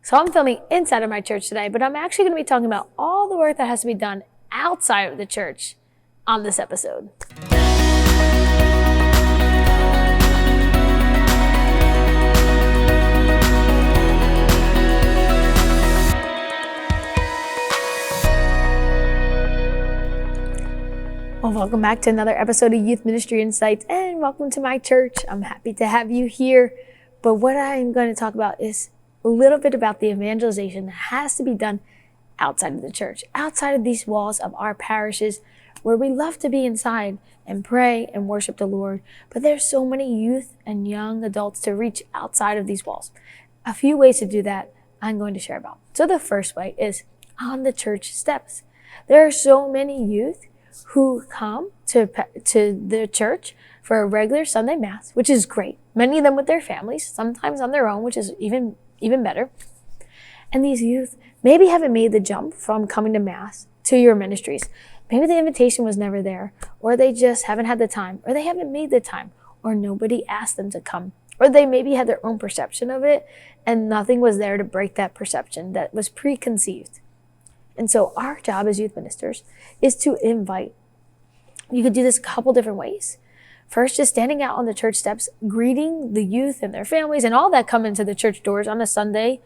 So I'm filming inside of my church today, but I'm actually going to be talking about all the work that has to be done outside of the church on this episode. Well, welcome back to another episode of Youth Ministry Insights, and welcome to my church. I'm happy to have you here. But what I'm going to talk about is a little bit about the evangelization that has to be done outside of the church, outside of these walls of our parishes, where we love to be inside and pray and worship the Lord. But there's so many youth and young adults to reach outside of these walls. A few ways to do that I'm going to share about. So the first way is on the church steps. There are so many youth who come to the church for a regular Sunday Mass, which is great. Many of them with their families, sometimes on their own, which is even better. And these youth maybe haven't made the jump from coming to Mass to your ministries. Maybe the invitation was never there, or they just haven't had the time, or they haven't made the time, or nobody asked them to come, or they maybe had their own perception of it, and nothing was there to break that perception that was preconceived. And so our job as youth ministers is to invite. You could do this a couple different ways. First, just standing out on the church steps, greeting the youth and their families and all that come into the church doors on a Sunday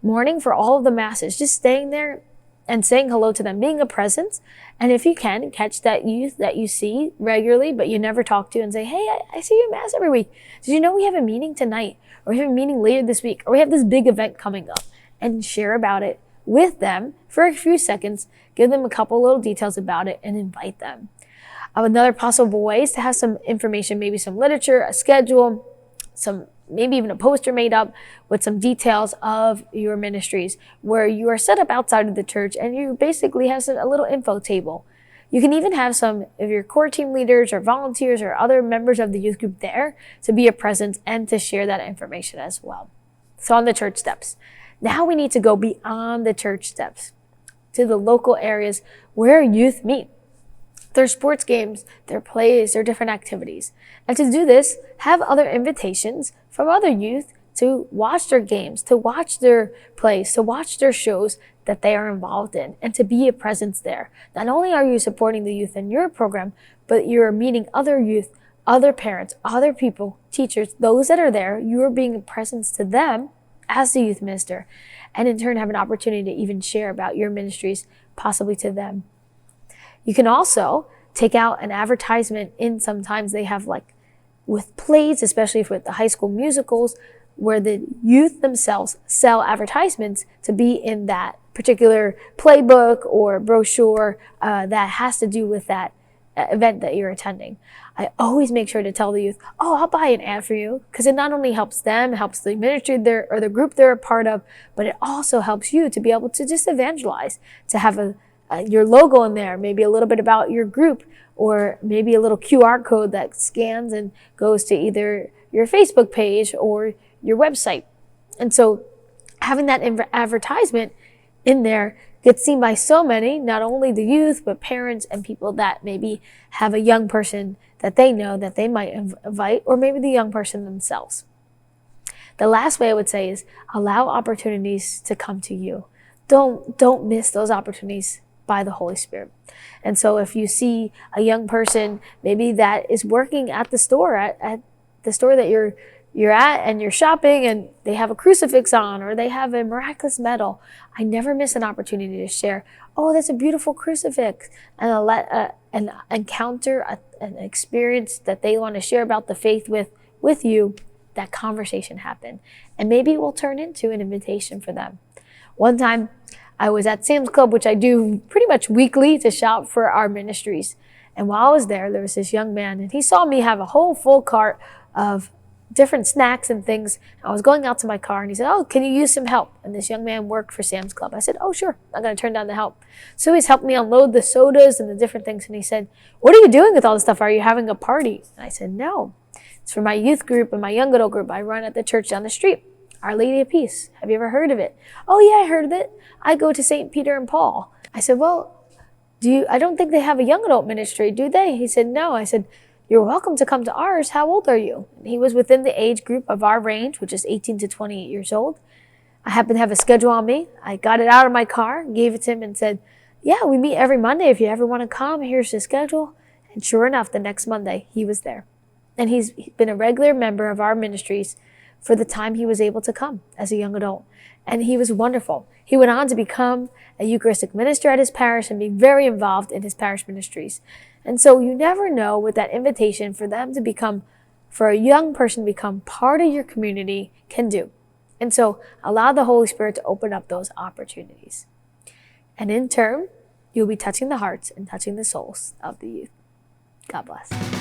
morning for all of the masses. Just staying there and saying hello to them, being a presence. And if you can, catch that youth that you see regularly, but you never talk to, and say, hey, I see you at Mass every week. Did you know we have a meeting tonight? Or we have a meeting later this week? Or we have this big event coming up? And share about it with them for a few seconds, give them a couple little details about it, and invite them. Another possible way is to have some information, maybe some literature, a schedule, maybe even a poster made up with some details of your ministries, where you are set up outside of the church and you basically have a little info table. You can even have some of your core team leaders or volunteers or other members of the youth group there to be a presence and to share that information as well. So on the church steps. Now we need to go beyond the church steps to the local areas where youth meet. Their sports games, their plays, their different activities. And to do this, have other invitations from other youth to watch their games, to watch their plays, to watch their shows that they are involved in, and to be a presence there. Not only are you supporting the youth in your program, but you're meeting other youth, other parents, other people, teachers, those that are there. You are being a presence to them as the youth minister, and in turn have an opportunity to even share about your ministries, possibly to them. You can also take out an advertisement in, sometimes they have like with plays, especially with the high school musicals, where the youth themselves sell advertisements to be in that particular playbook or brochure that has to do with that event that you're attending. I always make sure to tell the youth, oh, I'll buy an ad for you, because it not only helps them, it helps the ministry or the group they're a part of, but it also helps you to be able to just evangelize, to have your logo in there, maybe a little bit about your group, or maybe a little QR code that scans and goes to either your Facebook page or your website. And so having that advertisement in there gets seen by so many, not only the youth, but parents and people that maybe have a young person that they know that they might invite, or maybe the young person themselves. The last way I would say is allow opportunities to come to you. Don't miss those opportunities by the Holy Spirit. And so if you see a young person maybe that is working at the store, at the store that you're at, and you're shopping, and they have a crucifix on, or they have a miraculous medal, I never miss an opportunity to share, oh, that's a beautiful crucifix, and let an encounter, an experience that they want to share about the faith with you, that conversation happen. And maybe it will turn into an invitation for them. One time I was at Sam's Club, which I do pretty much weekly to shop for our ministries. And while I was there was this young man, and he saw me have a whole full cart of different snacks and things. I was going out to my car, and he said, oh, can you use some help? And this young man worked for Sam's Club. I said, oh, sure. I'm going to turn down the help. So he's helped me unload the sodas and the different things. And he said, what are you doing with all this stuff? Are you having a party? And I said, no. It's for my youth group and my young adult group I run at the church down the street. Our Lady of Peace. Have you ever heard of it? Oh, yeah, I heard of it. I go to St. Peter and Paul. I said, well, I don't think they have a young adult ministry, do they? He said, no. I said, you're welcome to come to ours. How old are you? And he was within the age group of our range, which is 18 to 28 years old. I happened to have a schedule on me. I got it out of my car, gave it to him and said, yeah, we meet every Monday. If you ever want to come, here's the schedule. And sure enough, the next Monday, he was there. And he's been a regular member of our ministries for the time he was able to come as a young adult. And he was wonderful. He went on to become a Eucharistic minister at his parish and be very involved in his parish ministries. And so you never know what that invitation for them to become, for a young person to become part of your community can do. And so allow the Holy Spirit to open up those opportunities. And in turn, you'll be touching the hearts and touching the souls of the youth. God bless.